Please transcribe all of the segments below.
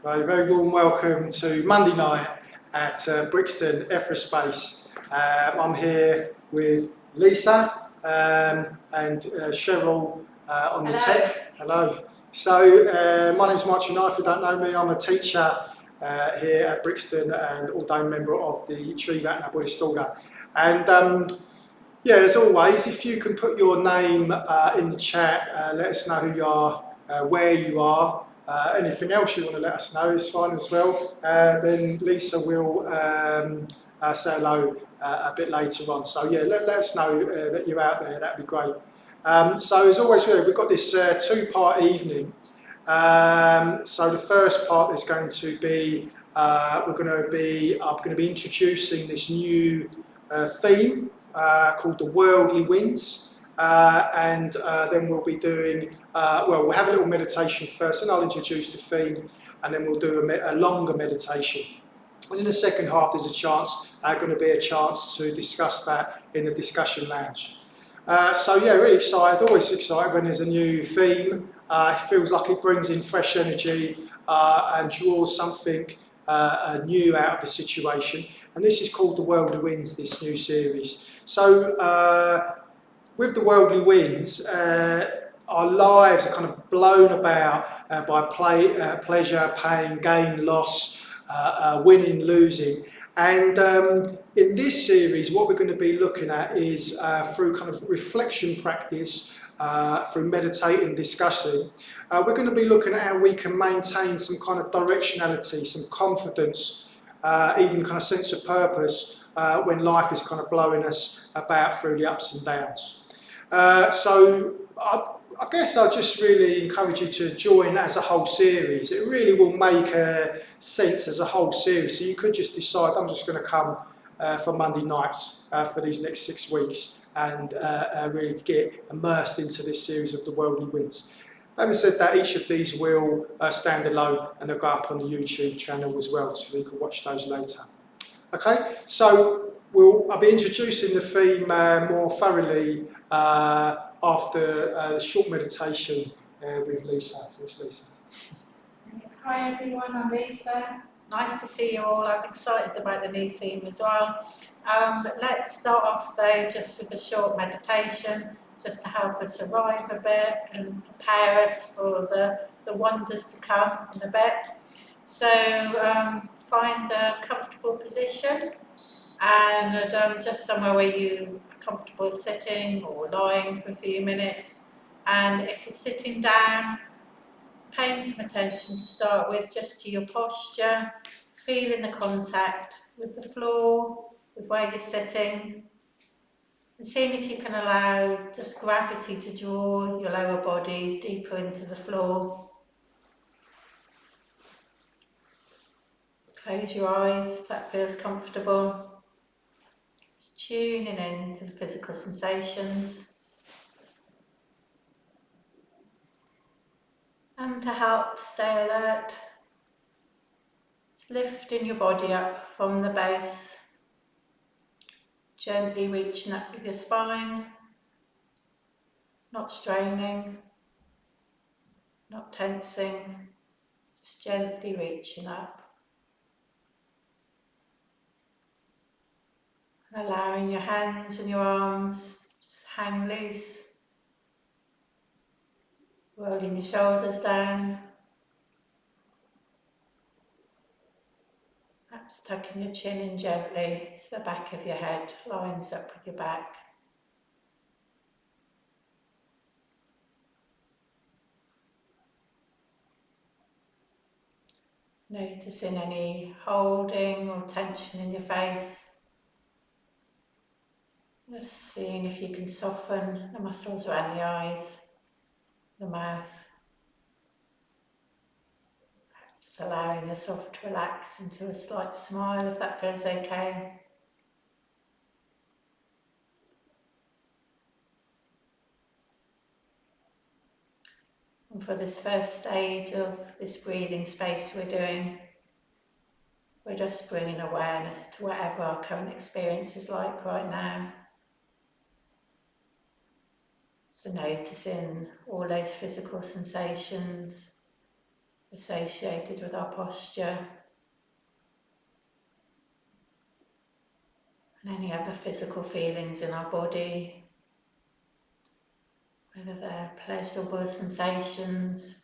A very warm welcome to Monday night at Brixton Aerospace. I'm here with Lisa and Cheryl on the tech. Hello. So my name's Martin. If you don't know me, I'm a teacher here at Brixton and ordained member of the Sri Ratna Buddhist Order. And yeah, as always, if you can put your name in the chat, let us know who you are, where you are. Anything else you want to let us know is fine as well. Then Lisa will say hello a bit later on. So yeah, let us know that you're out there. That'd be great. So as always, we've got this two-part evening. So the first part is going to be I'm going to be introducing this new theme called the worldly winds. And then we'll be doing, we'll have a little meditation first, and I'll introduce the theme, and then we'll do a longer meditation. And in the second half, there's going to be a chance to discuss that in the discussion lounge. So yeah, really excited, always excited when there's a new theme. It feels like it brings in fresh energy and draws something new out of the situation. And this is called The Worldly Winds, this new series. So with the worldly winds, our lives are kind of blown about by pleasure, pain, gain, loss, winning, losing. And in this series, what we're going to be looking at is through kind of reflection practice, through meditating, discussing, we're going to be looking at how we can maintain some kind of directionality, some confidence, even kind of sense of purpose when life is kind of blowing us about through the ups and downs. So I guess I'll just really encourage you to join as a whole series. It really will make sense as a whole series. So you could just decide, I'm just going to come for Monday nights for these next 6 weeks and really get immersed into this series of the worldly winds. Having said that, each of these will stand alone, and they'll go up on the YouTube channel as well, so you can watch those later. Okay, so I'll be introducing the theme more thoroughly after a short meditation with Lisa. Thanks, Lisa. Hi everyone, I'm Lisa. Nice to see you all. I'm excited about the new theme as well. Let's start off though just with a short meditation, just to help us arrive a bit and prepare us for the wonders to come in a bit. So find a comfortable position and just somewhere where you are comfortable sitting or lying for a few minutes. And if you're sitting down, paying some attention to start with just to your posture, feeling the contact with the floor, with where you're sitting, and seeing if you can allow just gravity to draw your lower body deeper into the floor. Close your eyes if that feels comfortable. Just tuning in to the physical sensations. And to help stay alert, just lifting your body up from the base, gently reaching up with your spine, not straining, not tensing, just gently reaching up. And allowing your hands and your arms just hang loose. Rolling your shoulders down. Perhaps tucking your chin in gently so the back of your head lines up with your back. Noticing any holding or tension in your face. Just seeing if you can soften the muscles around the eyes, the mouth. Perhaps allowing yourself to relax into a slight smile if that feels okay. And for this first stage of this breathing space we're doing, we're just bringing awareness to whatever our current experience is like right now. So noticing all those physical sensations, associated with our posture, and any other physical feelings in our body, whether they're pleasurable sensations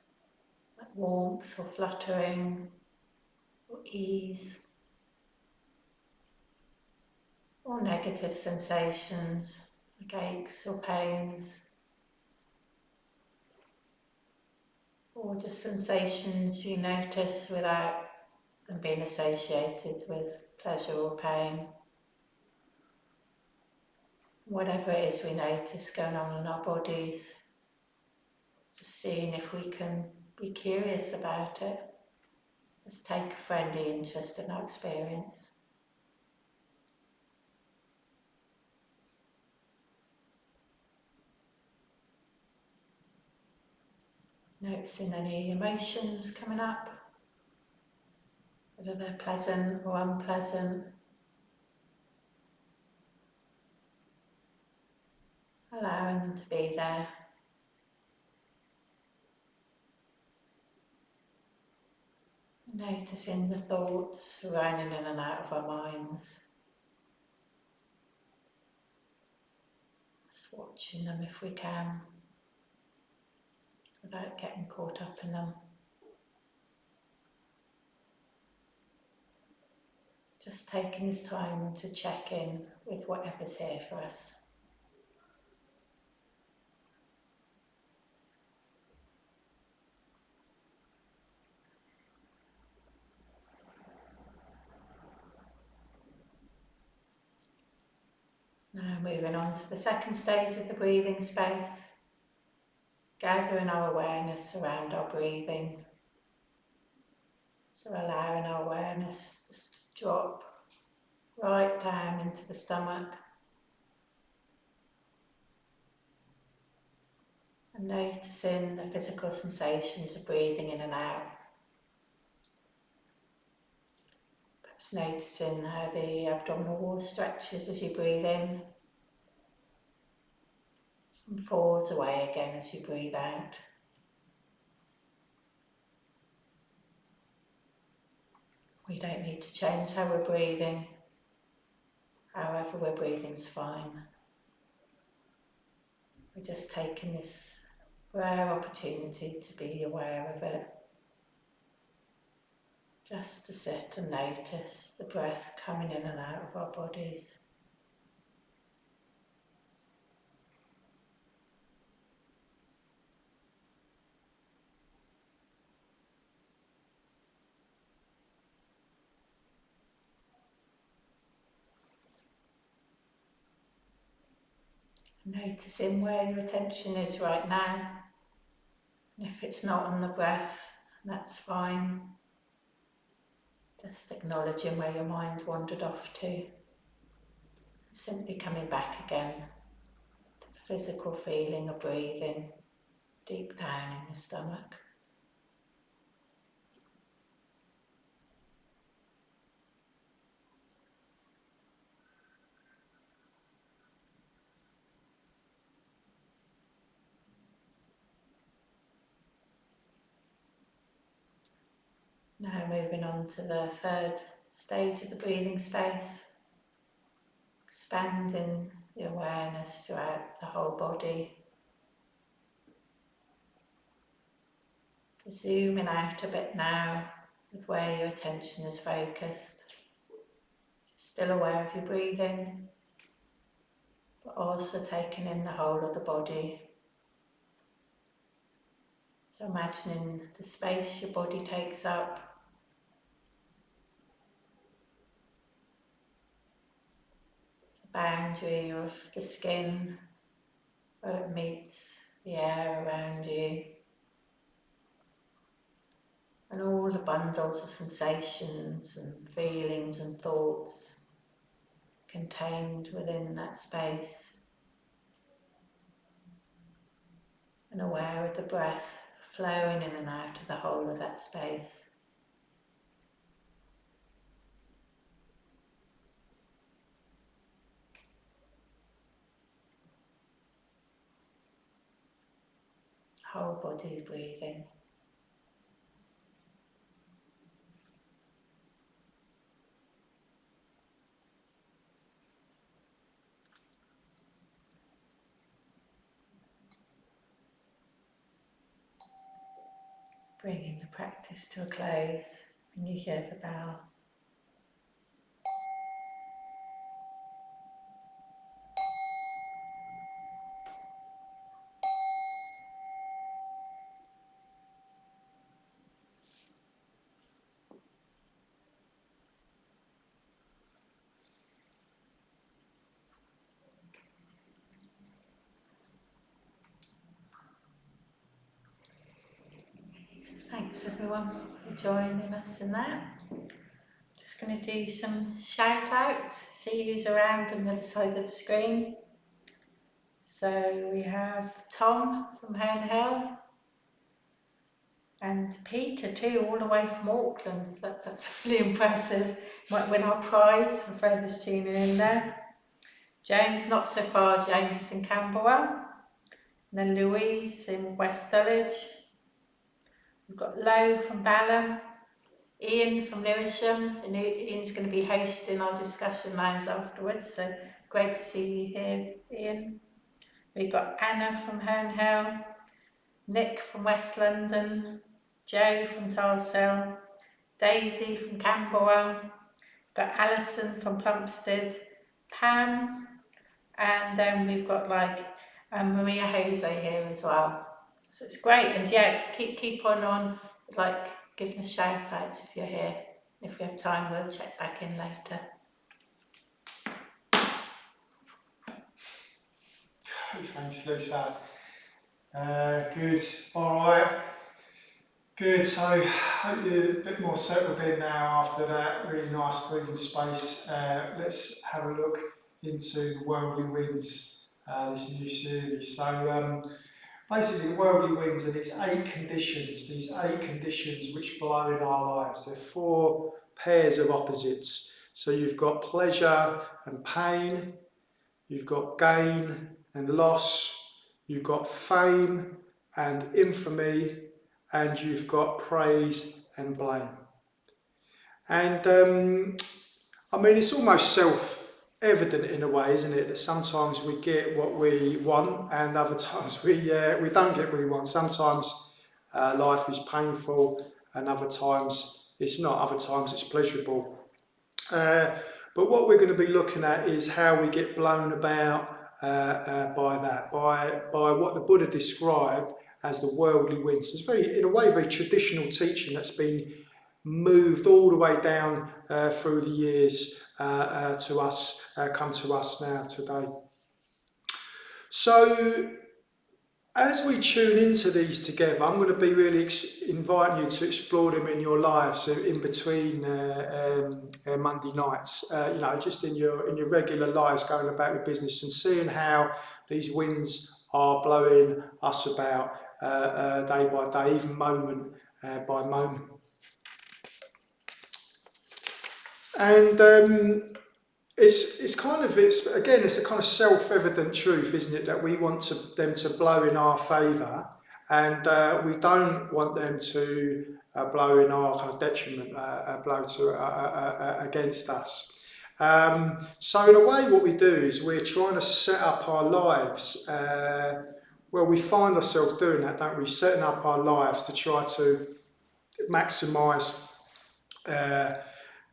like warmth or fluttering or ease, or negative sensations like aches or pains, or just sensations you notice without them being associated with pleasure or pain. Whatever it is we notice going on in our bodies, just seeing if we can be curious about it. Just take a friendly interest in our experience. Noticing any emotions coming up, whether they're pleasant or unpleasant. Allowing them to be there. Noticing the thoughts running in and out of our minds. Just watching them if we can, without getting caught up in them. Just taking this time to check in with whatever's here for us. Now moving on to the second stage of the breathing space, gathering our awareness around our breathing. So allowing our awareness just to drop right down into the stomach. And noticing the physical sensations of breathing in and out. Perhaps noticing how the abdominal wall stretches as you breathe in and falls away again as you breathe out. We don't need to change how we're breathing. However we're breathing's fine. We're just taking this rare opportunity to be aware of it. Just to sit and notice the breath coming in and out of our bodies. Noticing where your attention is right now. And if it's not on the breath, that's fine. Just acknowledging where your mind wandered off to. Simply coming back again to the physical feeling of breathing deep down in the stomach. Now moving on to the third stage of the breathing space, expanding the awareness throughout the whole body. So zooming out a bit now with where your attention is focused. Still aware of your breathing, but also taking in the whole of the body. So imagining the space your body takes up, the boundary of the skin where it meets the air around you, and all the bundles of sensations and feelings and thoughts contained within that space, and aware of the breath flowing in and out of the whole of that space. Whole body breathing. bringing the practice to a close when you hear the bell. Thanks everyone for joining us in that. Just going to do some shout outs, see who's around on the other side of the screen. So we have Tom from Herne Hill and Peter too, all the way from Auckland. That's really impressive. Might win our prize for furthest tuning in there. James, not so far, James is in Camberwell. And then Louise in West Dulwich. We've got Lo from Balham, Ian from Lewisham, and Ian's going to be hosting our discussion lounge afterwards, so great to see you here, Ian. We've got Anna from Herne Hill, Nick from West London, Joe from Tulse, Daisy from Camberwell, got Alison from Plumstead, Pam, and then we've got Maria Jose here as well. So it's great, and yeah, keep on giving us shout outs if you're here. If we have time, we'll check back in later. Thanks, Lisa. Good. All right. Good. So I hope you're a bit more settled in now after that really nice breathing space. Let's have a look into the Worldly Winds, this new series. So basically, the worldly winds are these 8 conditions, which blow in our lives. They're 4 pairs of opposites. So you've got pleasure and pain, you've got gain and loss, you've got fame and infamy, and you've got praise and blame. And it's almost self-evident in a way, isn't it, that sometimes we get what we want and other times we don't get what we want. Sometimes life is painful and other times it's not, other times it's pleasurable. But what we're going to be looking at is how we get blown about by what the Buddha described as the worldly winds. It's in a way, very traditional teaching that's been moved all the way down through the years to us, come to us now today. So as we tune into these together, I'm going to be really inviting you to explore them in your lives in between Monday nights. Just in your regular lives, going about your business and seeing how these winds are blowing us about day by day, even moment by moment. And it's a kind of self-evident truth, isn't it, that we want them to blow in our favour, and we don't want them to blow in our kind of detriment, against us. So in a way, what we do is we're trying to set up our lives. We find ourselves doing that, don't we? Setting up our lives to try to maximise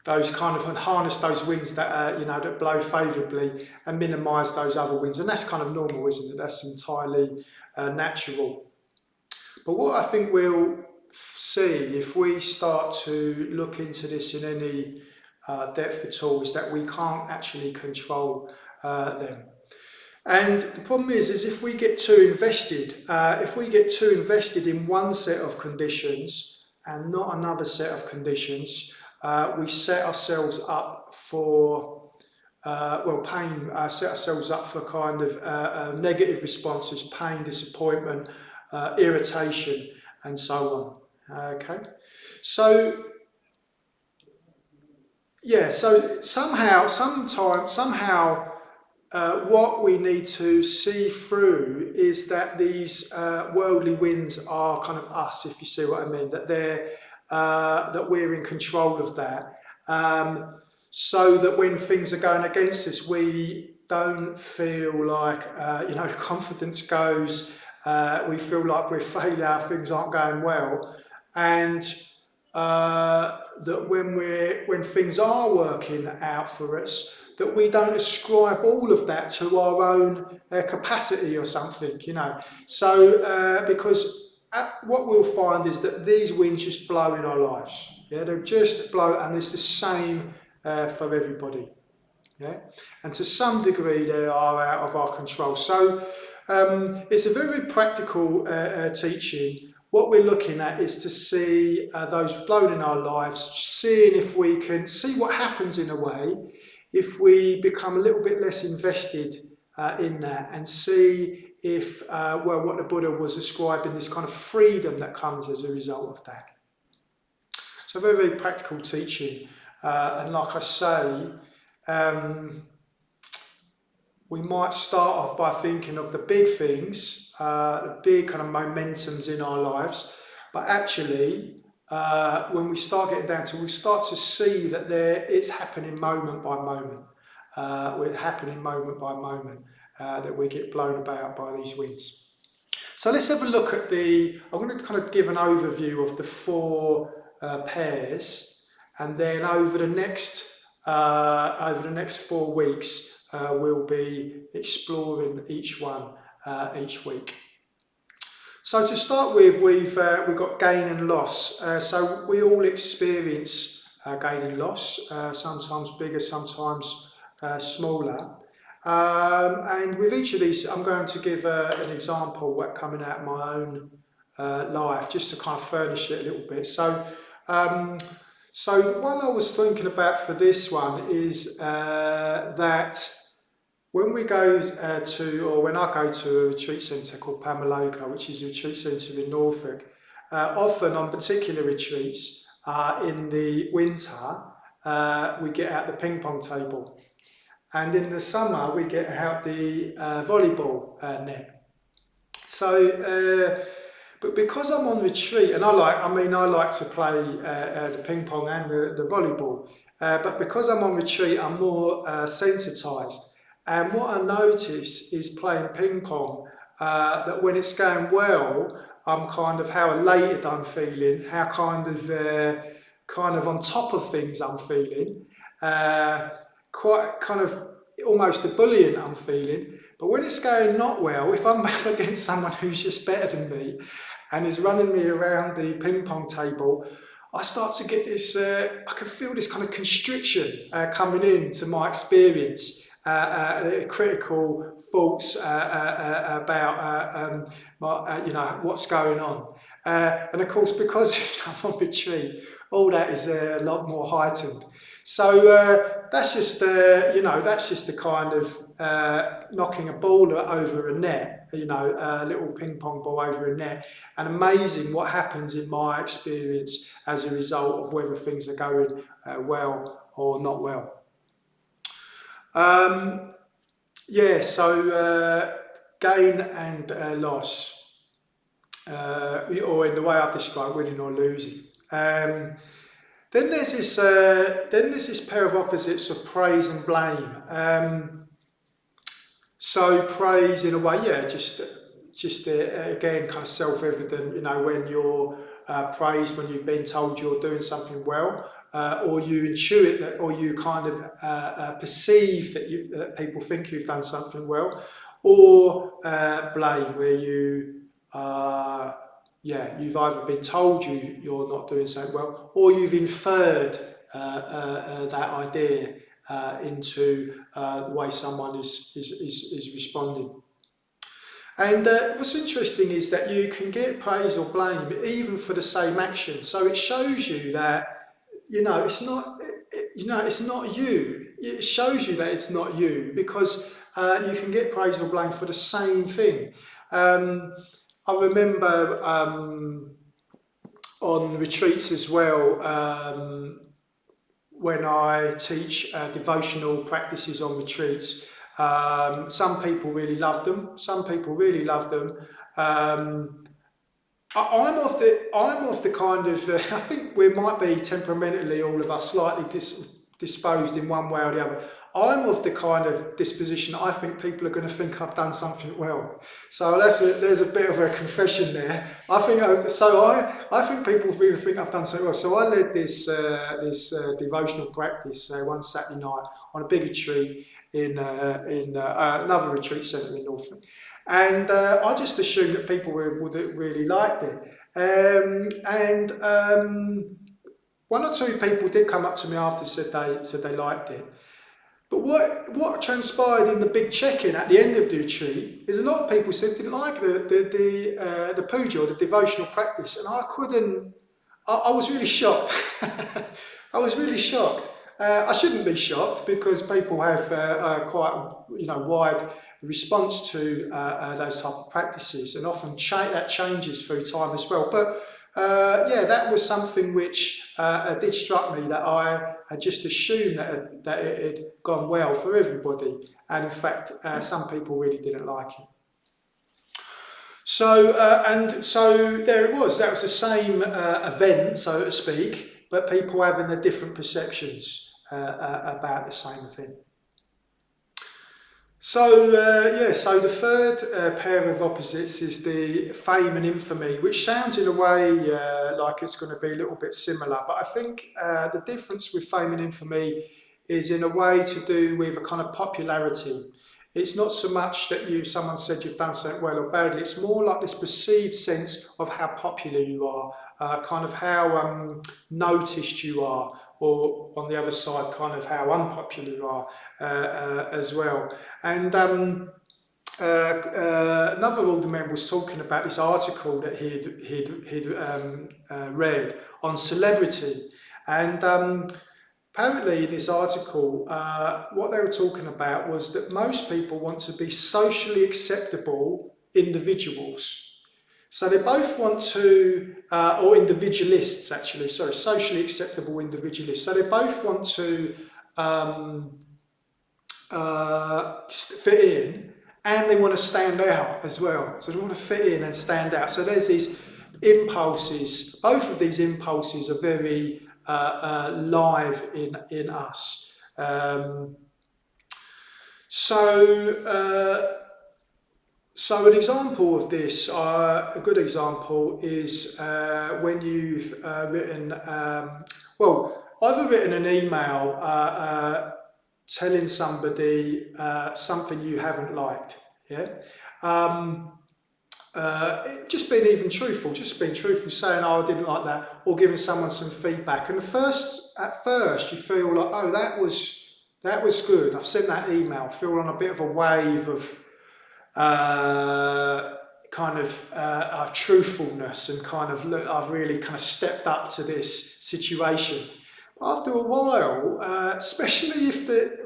those kind of, and harness those winds that that blow favourably and minimise those other winds, and that's kind of normal, isn't it? That's entirely natural. But what I think we'll see if we start to look into this in any depth at all is that we can't actually control them. And the problem is if we get too invested, in one set of conditions and not another set of conditions, we set ourselves up for pain. Set ourselves up for kind of negative responses: pain, disappointment, irritation, and so on. Okay, so yeah, so somehow, what we need to see through is that these worldly winds are kind of us, if you see what I mean. That they're that we're in control of that, so that when things are going against us, we don't feel like confidence goes. We feel like we're failing, things aren't going well, and that when things are working out for us, that we don't ascribe all of that to our own capacity or something, you know. So because what we'll find is that these winds just blow in our lives. Yeah, they just blow, and it's the same for everybody. Yeah, and to some degree they are out of our control. So it's a very practical teaching. What we're looking at is to see those flowing in our lives, seeing if we can see what happens in a way, if we become a little bit less invested in that, and see if, well, what the Buddha was describing, this kind of freedom that comes as a result of that. So very, very practical teaching. And like I say, we might start off by thinking of the big things, the big kind of momentums in our lives, but actually when we start getting down to, we start to see that it's happening moment by moment. We're happening moment by moment, that we get blown about by these winds. So let's have a look at I'm going to kind of give an overview of the 4 pairs, and then over the next 4 weeks, we'll be exploring each one each week. So to start with, we've got gain and loss. So we all experience gain and loss, sometimes bigger, sometimes smaller. And with each of these, I'm going to give an example coming out of my own life, just to kind of furnish it a little bit. So what I was thinking about for this one is that when we go when I go to a retreat centre called Pamaloka, which is a retreat centre in Norfolk, often on particular retreats in the winter, we get out the ping pong table. And in the summer, we get out the volleyball net. So, but because I'm on retreat, and I like to play the ping pong and the volleyball, but because I'm on retreat, I'm more sensitised. And what I notice is playing ping pong, that when it's going well, I'm kind of how elated I'm feeling, how kind of on top of things I'm feeling, quite kind of almost a bullying I'm feeling. But when it's going not well, if I'm up against someone who's just better than me and is running me around the ping pong table, I start to get this, I can feel this kind of constriction coming into my experience. Critical thoughts about what's going on, and of course, because I'm on retreat, all that is a lot more heightened. So that's just the kind of knocking a ball over a net, a little ping pong ball over a net, and amazing what happens in my experience as a result of whether things are going well or not well. So gain and loss, or in the way I've described, winning or losing. Then there's this pair of opposites of praise and blame. So praise, in a way, just again, kind of self-evident. When you're praised, when you've been told you're doing something well. Or you intuit that, or you kind of perceive that people think you've done something well, or blame, where you've either been told you're not doing something well, or you've inferred that idea into the way someone is responding. And what's interesting is that you can get praise or blame even for the same action. So it shows you that it's not you. It shows you that it's not you, because you can get praise or blame for the same thing. I remember on retreats as well, when I teach devotional practices on retreats, some people really love them. Some people really love them. I'm of the kind of, I think we might be temperamentally, all of us, slightly disposed in one way or the other. I'm of the kind of disposition, I think people are going to think I've done something well. So there's a bit of a confession there. I think people really think I've done so well. So I led this devotional practice one Saturday night on a big retreat in another retreat centre in Norfolk. And I just assumed that people would really liked it. One or two people did come up to me after said they liked it. But what transpired in the big check-in at the end of the retreat is a lot of people said didn't like the puja or the devotional practice, and I was really shocked. I was really shocked. I shouldn't be shocked because people have quite wide response to those type of practices, and often that changes through time as well. But that was something which did struck me, that I had just assumed that it had gone well for everybody, and in fact some people really didn't like it. So there it was. That was the same event, so to speak, but people having the different perceptions about the same thing. So the third pair of opposites is the fame and infamy, which sounds in a way like it's going to be a little bit similar, but I think the difference with fame and infamy is in a way to do with a kind of popularity. It's not so much that someone said you've done something well or badly, it's more like this perceived sense of how popular you are, kind of how noticed you are, or on the other side, kind of how unpopular you are as well. And another order member was talking about this article that he'd read on celebrity, and apparently in this article, what they were talking about was that most people want to be socially acceptable individuals. So they both want to, or individualists actually, sorry, socially acceptable individualists. So they both want to fit in, and they want to stand out as well. So they want to fit in and stand out. So there's these impulses. Both of these impulses are very live in us. So an example of this, a good example, is when you've written, either written an email telling somebody something you haven't liked, just being truthful, saying, oh, I didn't like that, or giving someone some feedback. And at first you feel like, oh, that was good, I've sent that email, feel on a bit of a wave of truthfulness, and kind of, look, I've really kind of stepped up to this situation. After a while, especially if the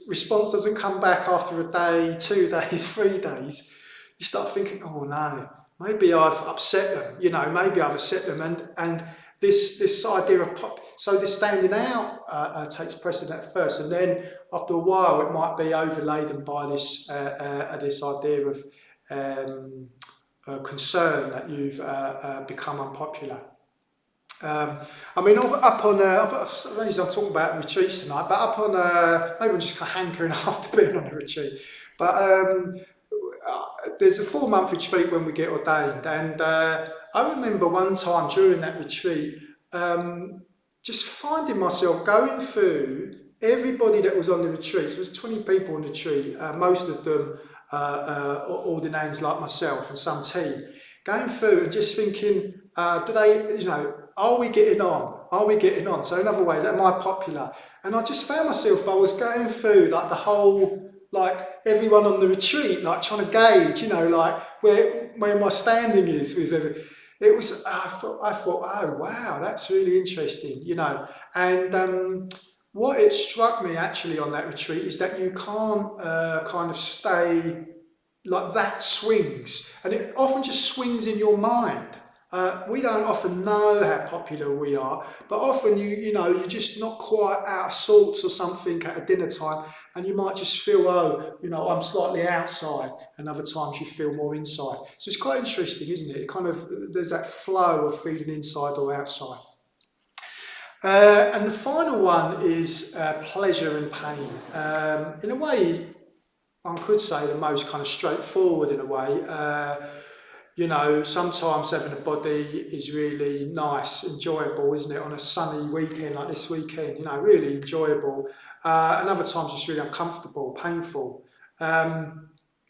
response doesn't come back after a day, 2 days, 3 days, you start thinking, oh no, maybe I've upset them, maybe I've upset them, and this idea of this standing out takes precedent at first, and then after a while it might be overladen by this idea of concern that you've become unpopular. I'm talking about retreats tonight, but up on maybe I'm just kind of hankering after being on a retreat. But there's a 4-month retreat when we get ordained, and I remember one time during that retreat, just finding myself going through everybody that was on the retreat. So there was 20 people on the retreat, most of them ordinands like myself and some team, going through and just thinking, are we getting on? Are we getting on? So in other ways, am I popular? And I just found myself, I was going through like the whole, like everyone on the retreat, like trying to gauge, like where my standing is with everyone. It was, I thought, oh wow, that's really interesting, And what it struck me actually on that retreat is that you can't kind of stay like that, swings, and it often just swings in your mind. We don't often know how popular we are, but often you're just not quite out of sorts or something at a dinner time, and you might just feel, I'm slightly outside, and other times you feel more inside. So it's quite interesting, isn't it? There's that flow of feeling inside or outside. And the final one is pleasure and pain. In a way, one could say the most kind of straightforward in a way. You know, sometimes having a body is really nice, enjoyable, isn't it? On a sunny weekend like this weekend, you know, really enjoyable. And other times it's really uncomfortable, painful. And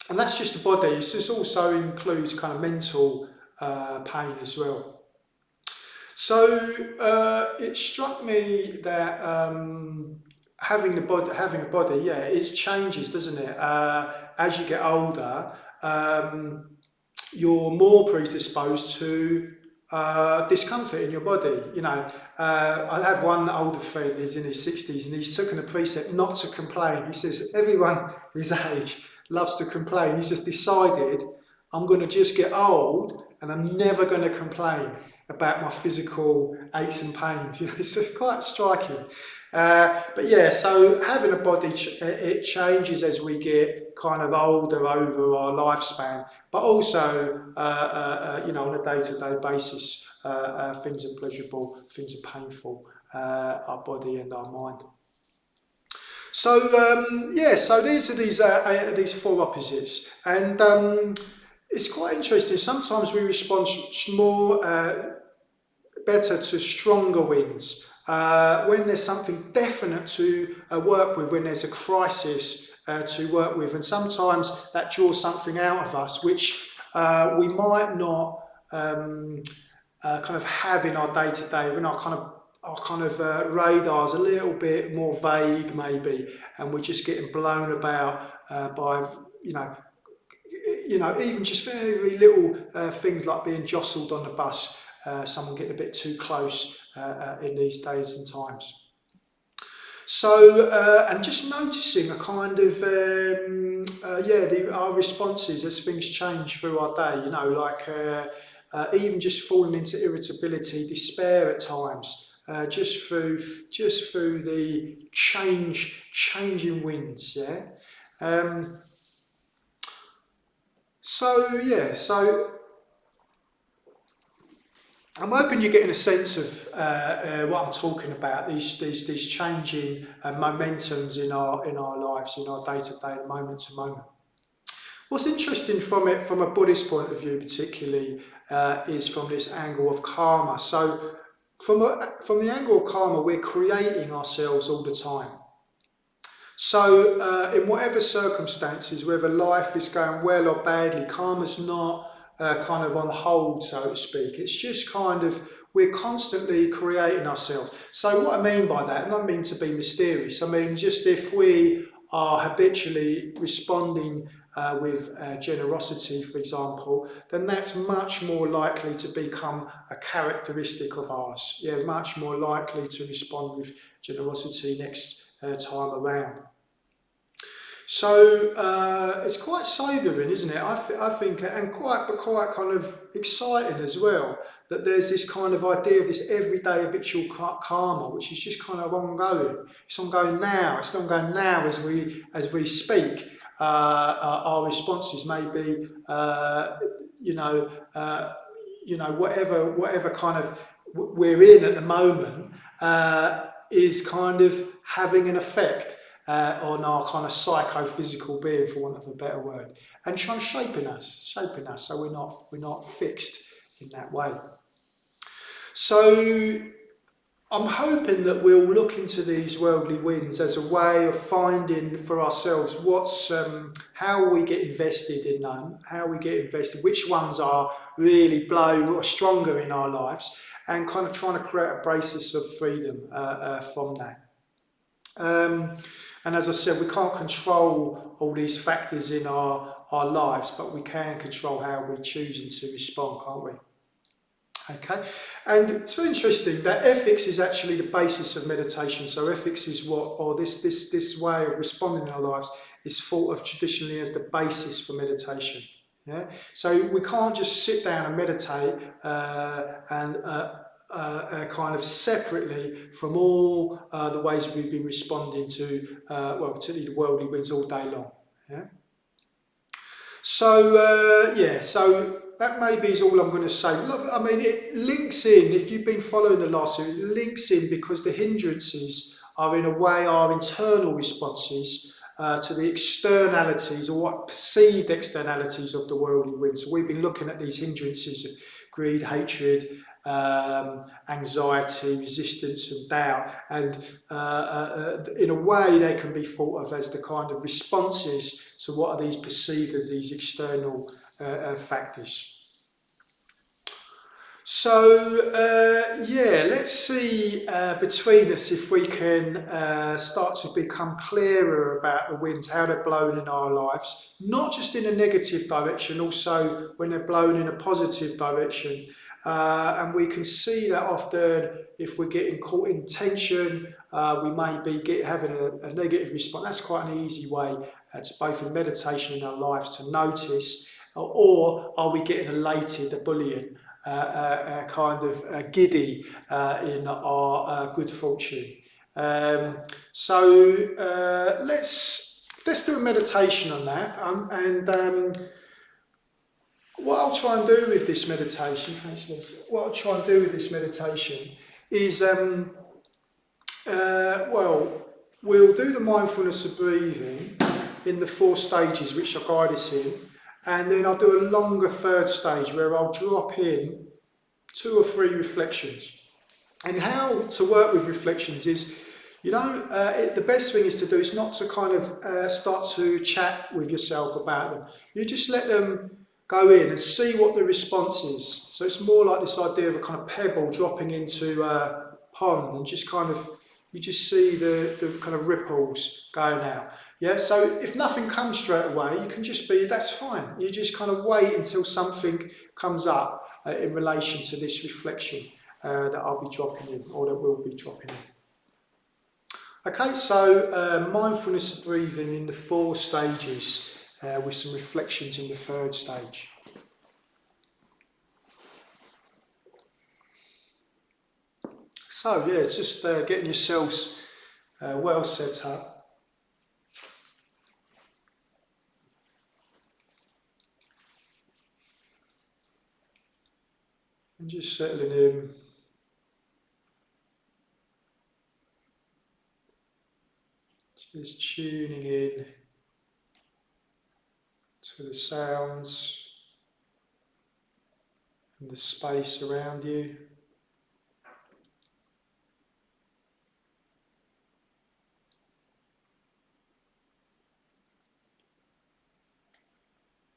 that's just the body. This also includes kind of mental pain as well. So it struck me that having a body, yeah, it changes, doesn't it? As you get older, you're more predisposed to discomfort in your body. You know, I have one older friend, he's in his 60s, and he's taken a precept not to complain. He says everyone his age loves to complain. He's just decided, I'm going to just get old and I'm never going to complain about my physical aches and pains. You know, it's quite striking. But yeah, so having a body, it changes as we get kind of older over our lifespan, but also, you know, on a day-to-day basis, things are pleasurable, things are painful, our body and our mind. So yeah, so these are these four opposites, and it's quite interesting. Sometimes we respond better to stronger winds when there's something definite to work with, when there's a crisis to work with, and sometimes that draws something out of us which we might not kind of have in our day-to-day, when our kind of radar's a little bit more vague maybe, and we're just getting blown about by even just very, very little things like being jostled on the bus, someone getting a bit too close in these days and times. So, and just noticing a kind of, our responses as things change through our day, you know, like even just falling into irritability, despair at times, just through the changing winds, yeah. So I'm hoping you're getting a sense of what I'm talking about. These changing momentums in our lives, in our day-to-day, moment to moment. What's interesting from a Buddhist point of view, particularly, is from this angle of karma. So from the angle of karma, we're creating ourselves all the time. So in whatever circumstances, whether life is going well or badly, karma's not kind of on hold, so to speak. It's just kind of, we're constantly creating ourselves. So what I mean by that, and I don't mean to be mysterious, I mean just if we are habitually responding with generosity, for example, then that's much more likely to become a characteristic of ours. Yeah, much more likely to respond with generosity next time around. So it's quite sobering, isn't it? I think, and quite kind of exciting as well, that there's this kind of idea of this everyday habitual karma, which is just kind of ongoing. It's ongoing now. It's ongoing now as we speak. Our responses may be, whatever kind of we're in at the moment is kind of having an effect on our kind of psychophysical being, for want of a better word, and trying shaping us, so we're not fixed in that way. So I'm hoping that we'll look into these worldly winds as a way of finding for ourselves how we get invested in them, which ones are really blow or stronger in our lives, and kind of trying to create a basis of freedom from that. And as I said, we can't control all these factors in our lives, but we can control how we're choosing to respond, can't we? Okay, and it's very interesting that ethics is actually the basis of meditation. So ethics is this way of responding in our lives is thought of traditionally as the basis for meditation. Yeah, so we can't just sit down and meditate kind of separately from all the ways we've been responding to, particularly the worldly winds all day long. Yeah. So that maybe is all I'm going to say. Look, I mean, it links in, if you've been following the last series, it links in because the hindrances are in a way our internal responses to the externalities or what perceived externalities of the worldly wind. So we've been looking at these hindrances of greed, hatred, anxiety, resistance and doubt, and in a way they can be thought of as the kind of responses to what are these perceived as these external factors. So yeah, let's see between us if we can start to become clearer about the winds, how they're blown in our lives, not just in a negative direction, also when they're blown in a positive direction. And we can see that often if we're getting caught in tension, we may be having a negative response. That's quite an easy way to both in meditation in our lives to notice, or are we getting elated, a bullying, kind of giddy in our good fortune. So let's do a meditation on that, and what I'll try and do with this meditation, thanks Liz, what I'll try and do with this meditation is, well, we'll do the mindfulness of breathing in the 4 stages which I'll guide us in, and then I'll do a longer third stage where I'll drop in 2 or 3 reflections. And how to work with reflections is, you know, the best thing is to do is not to kind of start to chat with yourself about them. You just let them go in and see what the response is. So it's more like this idea of a kind of pebble dropping into a pond, and just kind of, you just see the kind of ripples going out. Yeah, so if nothing comes straight away, you can just be, that's fine. You just kind of wait until something comes up in relation to this reflection that I'll be dropping in, or that we'll be dropping in. Okay, so mindfulness of breathing in the 4 stages, with some reflections in the 3rd stage. So yeah, it's just getting yourselves well set up. And just settling in. Just tuning in to the sounds and the space around you.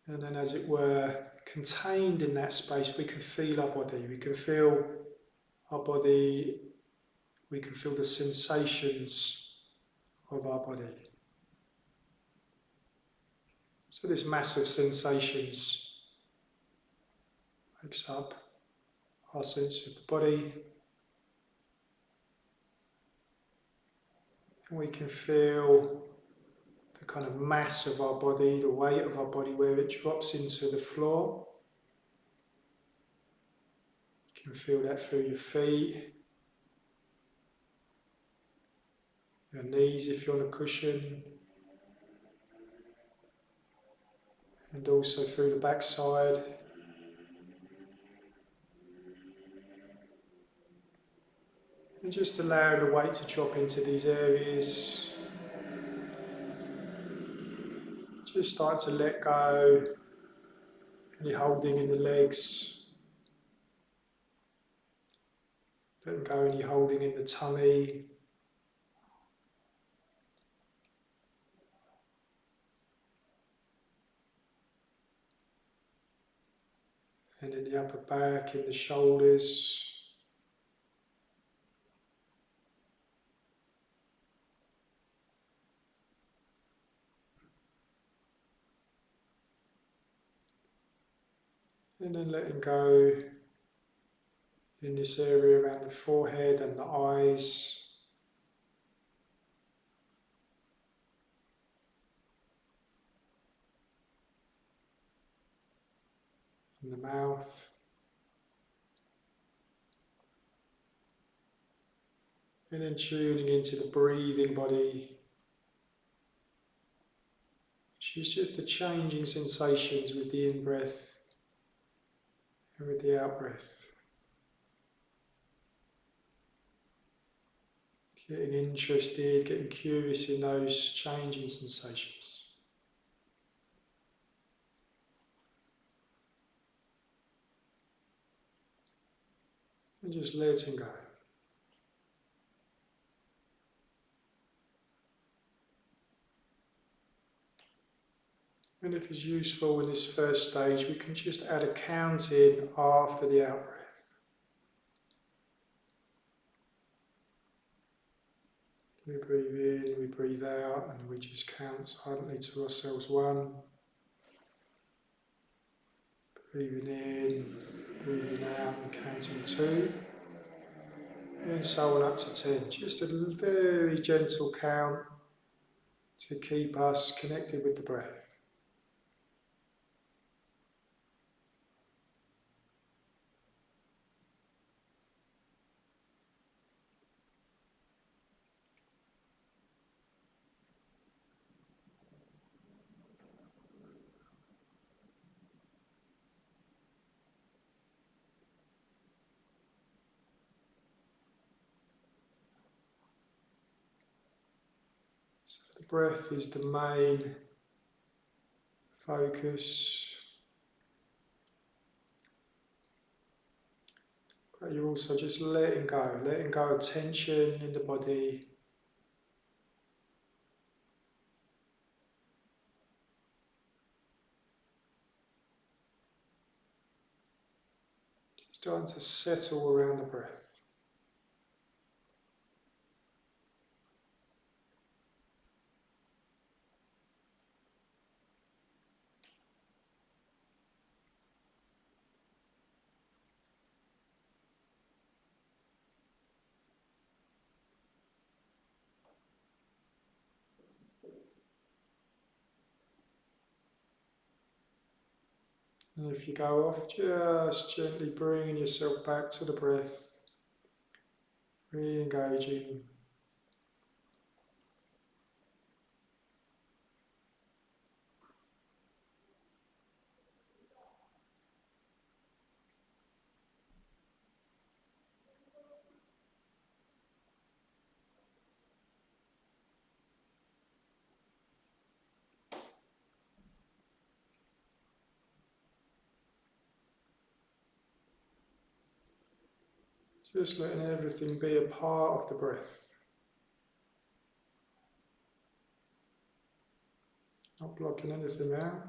And then, as it were, contained in that space, we can feel our body. We can feel our body, we can feel the sensations of our body. So this massive sensations makes up our sense of the body. And we can feel the kind of mass of our body, the weight of our body, where it drops into the floor. You can feel that through your feet, your knees if you're on a cushion, and also through the backside. And just allowing the weight to drop into these areas. Just start to let go any holding in the legs. Letting go any holding in the tummy. And in the upper back, in the shoulders. And then letting go in this area around the forehead and the eyes. In the mouth. And then tuning into the breathing body, which is just the changing sensations with the in-breath And with the out breath, getting interested, getting curious in those changing sensations. And just letting go. And if it's useful in this first stage, we can just add a count in after the out breath. We breathe in, we breathe out, and we just count silently to ourselves 1. Breathing in, breathing out, and counting 2. And so on up to 10. Just a very gentle count to keep us connected with the breath. So the breath is the main focus. But you're also just letting go of tension in the body. Starting to settle around the breath. And if you go off, just gently bringing yourself back to the breath, re-engaging. Just letting everything be a part of the breath. Not blocking anything out.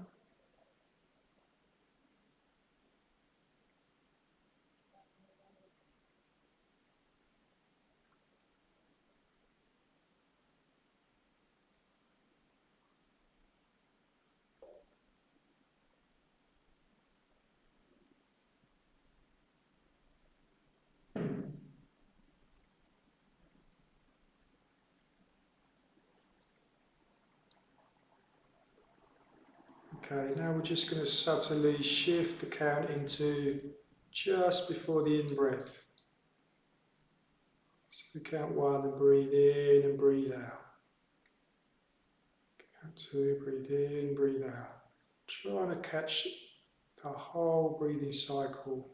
Okay, now we're just going to subtly shift the count into just before the in-breath. So we count 1 and breathe in and breathe out. Count 2, breathe in, breathe out. Trying to catch the whole breathing cycle.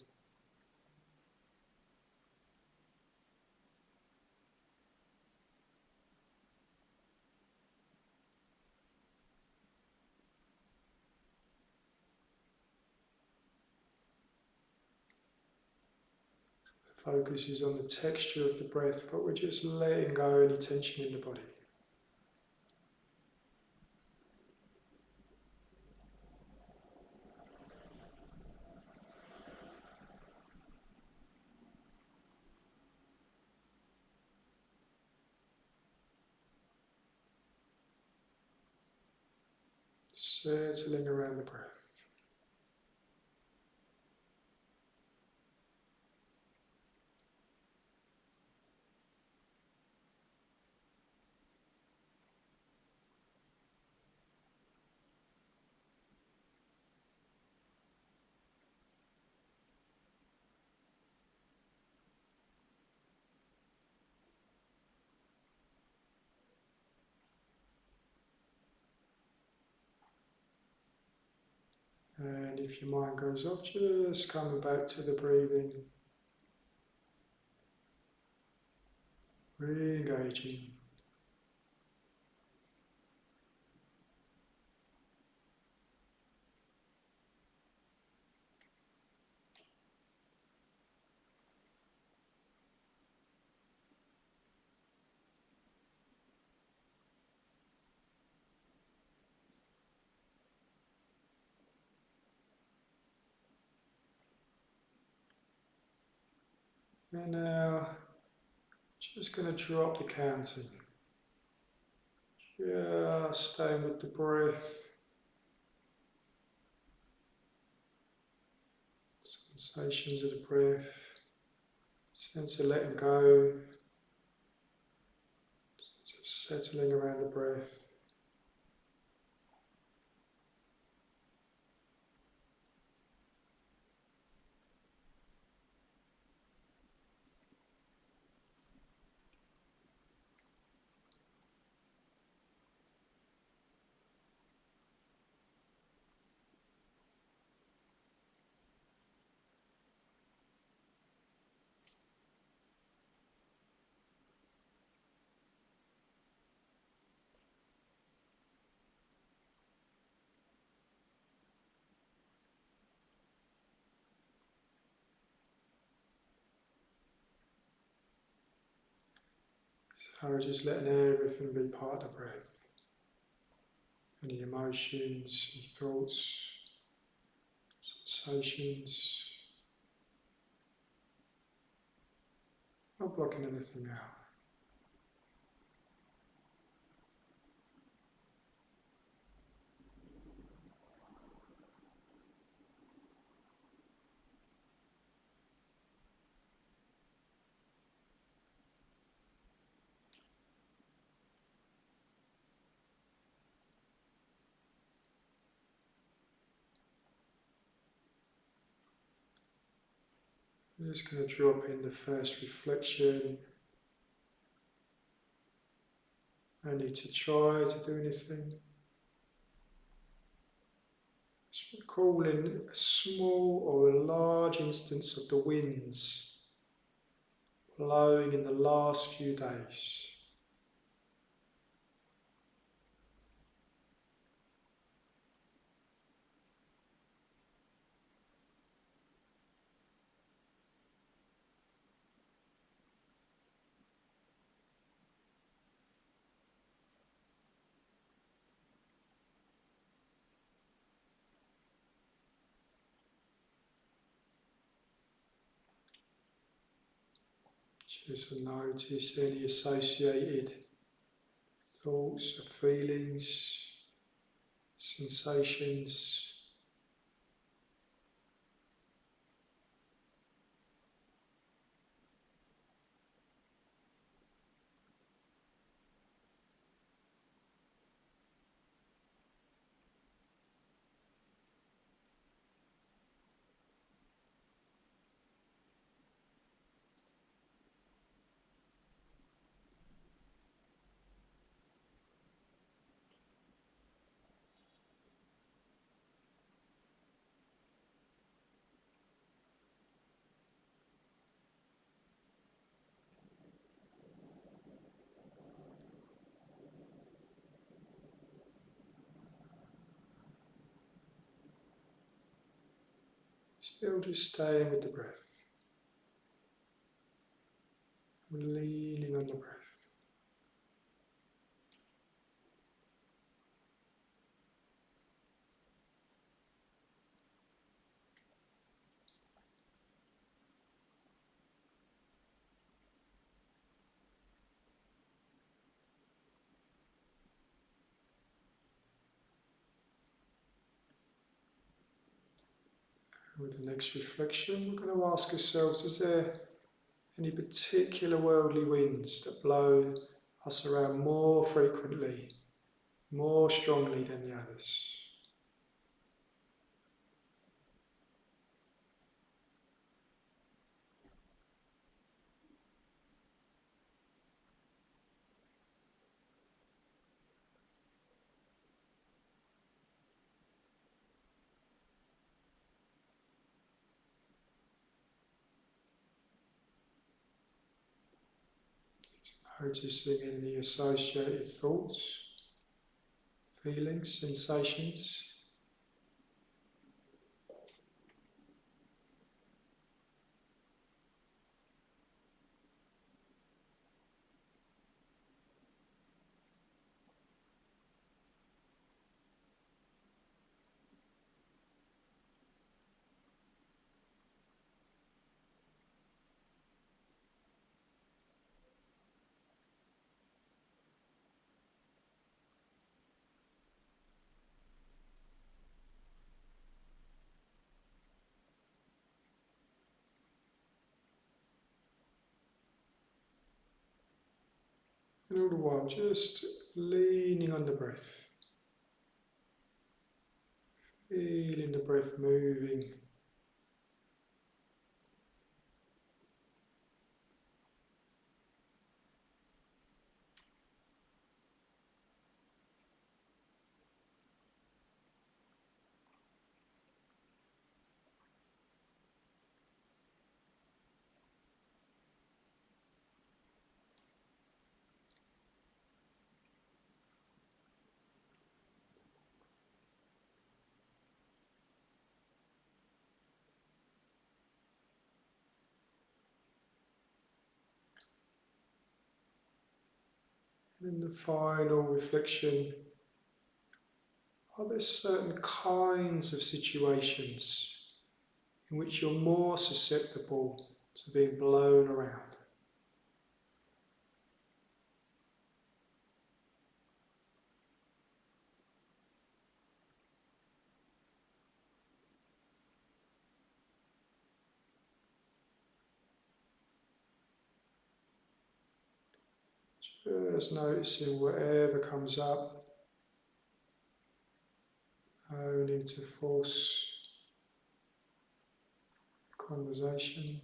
The focus is on the texture of the breath, but we're just letting go any tension in the body. Settling around the breath. And if your mind goes off, just coming back to the breathing, re-engaging. And now, just going to drop the counting. Just staying with the breath. Sensations of the breath. Sense of letting go. Sense of settling around the breath. So we're just letting everything be part of the breath. Any emotions, any thoughts, sensations. Not blocking anything out. I'm just going to drop in the first reflection. No need to try to do anything. Just recall in a small or a large instance of the winds blowing in the last few days. Just notice any associated thoughts or feelings, sensations. Still just staying with the breath. Leaning on the breath. With the next reflection, we're going to ask ourselves, is there any particular worldly winds that blow us around more frequently, more strongly than the others? Noticing any associated thoughts, feelings, sensations. And all the while just leaning on the breath, feeling the breath moving. And then the final reflection, are there certain kinds of situations in which you're more susceptible to being blown around? Just noticing whatever comes up. No need to force conversation.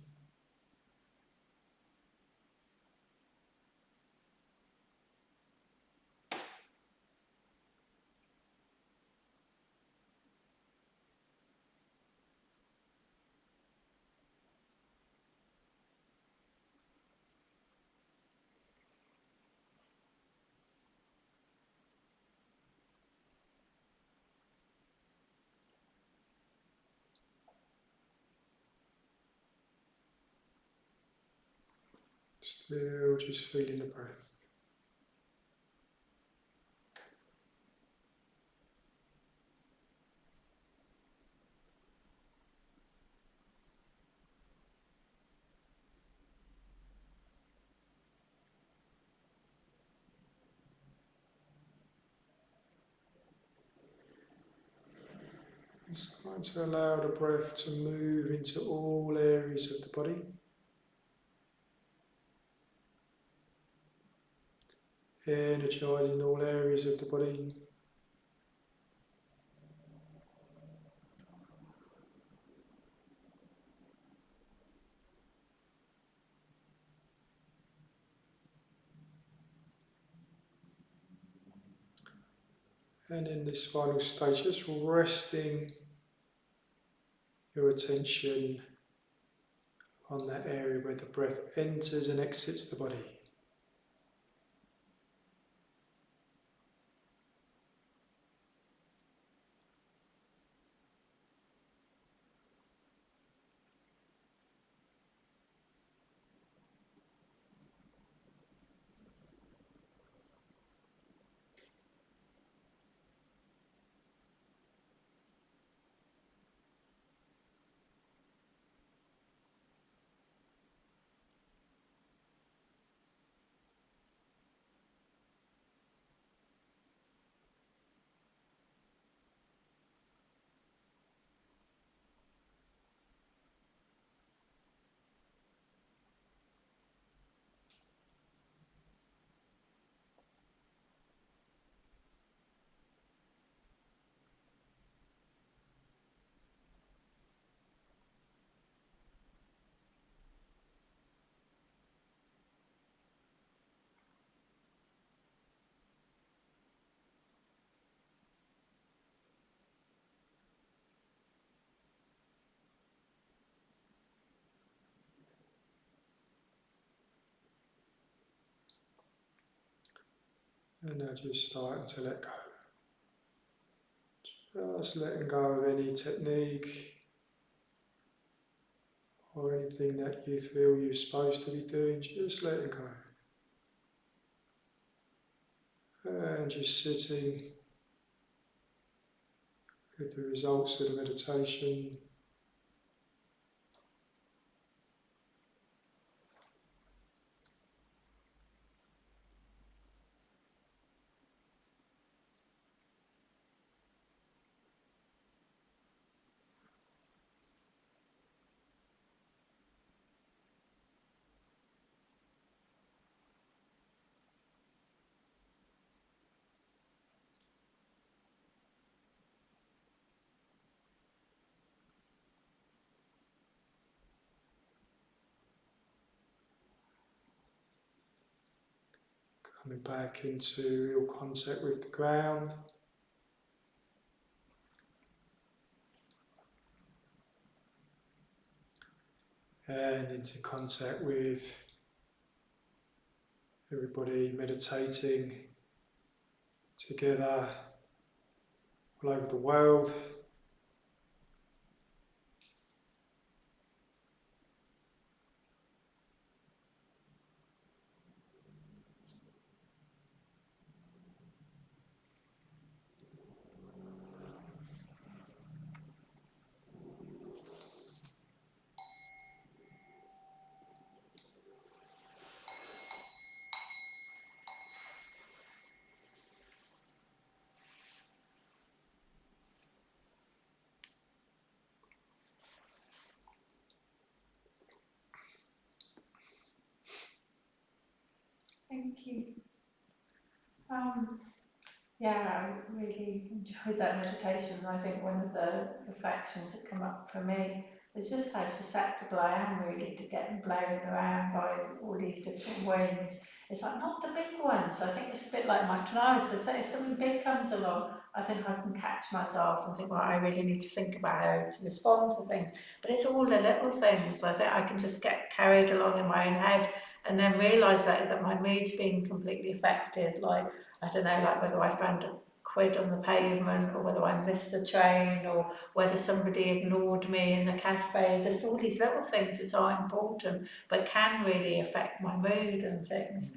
Still just feeling the breath. And starting to allow the breath to move into all areas of the body. Energizing all areas of the body. And in this final stage, just resting your attention on that area where the breath enters and exits the body. And now just starting to let go. Just letting go of any technique or anything that you feel you're supposed to be doing, just letting go. And just sitting with the results of the meditation. Coming back into real contact with the ground. And into contact with everybody meditating together all over the world. Thank you. Yeah, I really enjoyed that meditation. I think one of the reflections that come up for me is just how susceptible I am really to getting blown around by all these different winds. It's like not the big ones. I think it's a bit like my paralysis. So if something big comes along, I think I can catch myself and think, well, I really need to think about how to respond to things. But it's all the little things. I think I can just get carried along in my own head and then realise that my mood's being completely affected. Like, I don't know, like whether I found a quid on the pavement or whether I missed the train or whether somebody ignored me in the cafe, just all these little things which are important but can really affect my mood and things.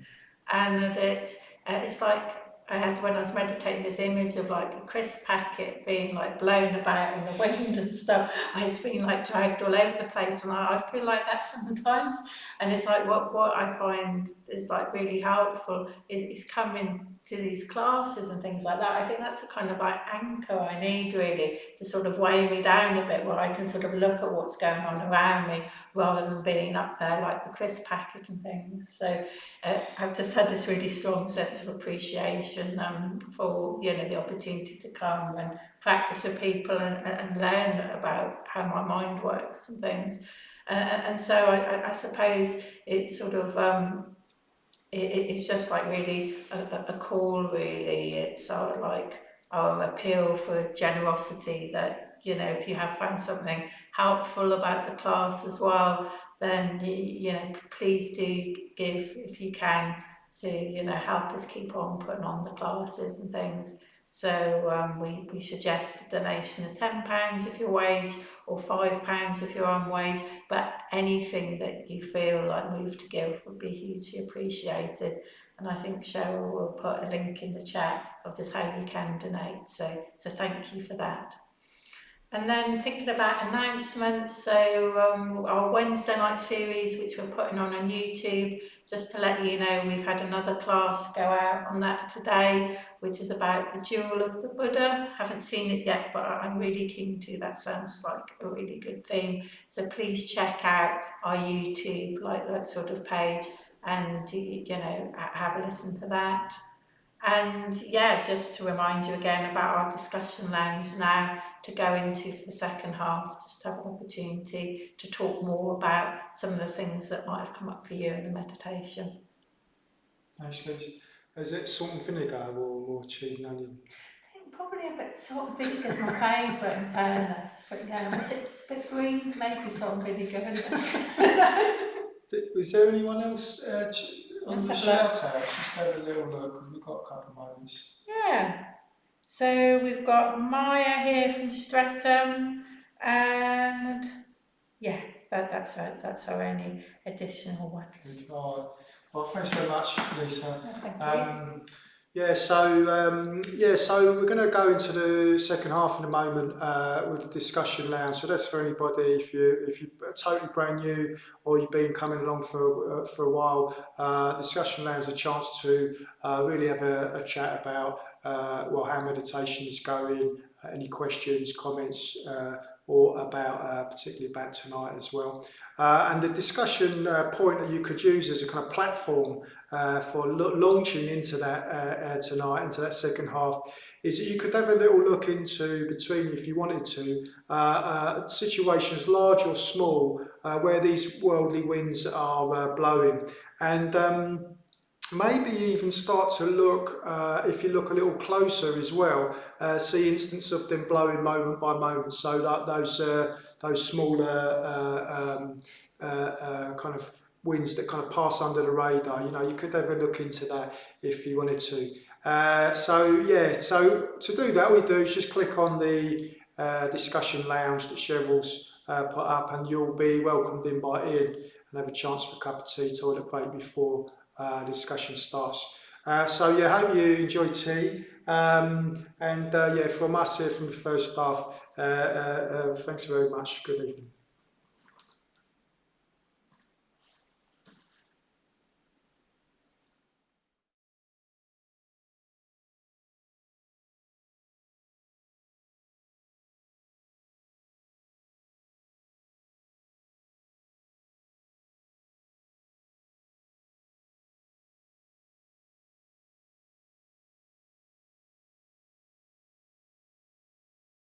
And it's like I had, when I was meditating, this image of like a crisp packet being like blown about in the wind and stuff. It's been like dragged all over the place, and I feel like that sometimes. And it's like what I find is like really helpful is coming to these classes and things like that. I think that's the kind of like anchor I need really to sort of weigh me down a bit, where I can sort of look at what's going on around me rather than being up there like the crisp packet and things. So I've just had this really strong sense of appreciation for the opportunity to come and practice with people and learn about how my mind works and things. And so I suppose it's sort of it's just like really a call, really. It's sort of like appeal for generosity, that if you have found something helpful about the class as well, then please do give if you can, to help us keep on putting on the classes and things. So we suggest a donation of £10 if you're wage, or £5 if you're on wage, but anything that you feel like moved to give would be hugely appreciated. And I think Cheryl will put a link in the chat of just how you can donate. So thank you for that. And then thinking about announcements, so our Wednesday night series, which we're putting on YouTube, just to let you know, we've had another class go out on that today, which is about the jewel of the Buddha. Haven't seen it yet, but I'm really keen to. That sounds like a really good theme. So please check out our YouTube, like that sort of page, and have a listen to that. And yeah, just to remind you again about our discussion lounge now to go into for the second half, just to have an opportunity to talk more about some of the things that might have come up for you in the meditation. Nice, Liz. Is it salt and vinegar or more cheese and onion? I think probably a bit salt and vinegar is my favourite, in fairness. But yeah, it's a bit green, maybe salt and vinegar, isn't it? Was there anyone else on Let's the have a look. shout outs, just have a little look. We've got a couple of moments. Yeah. So we've got Maya here from Streatham, and yeah, that's our only additional ones. Good. All right. Well, thanks very much, Lisa. Thank you. So we're going to go into the second half in a moment with the discussion lounge. So that's for anybody if you're totally brand new or you've been coming along for a while. Discussion lounge is a chance to really have a chat about how meditation is going, any questions, comments, or about particularly about tonight as well. And the discussion point that you could use as a kind of platform for launching into that tonight, into that second half, is that you could have a little look into between, if you wanted to, situations large or small where these worldly winds are blowing, and maybe even start to look, if you look a little closer as well, see instances of them blowing moment by moment. So that those smaller kind of winds that kind of pass under the radar. You could have a look into that if you wanted to. So to do that, all you do is just click on the discussion lounge that Cheryl's put up, and you'll be welcomed in by Ian and have a chance for a cup of tea, toilet break before the discussion starts. Hope you enjoy tea. From us here from the first staff, thanks very much. Good evening.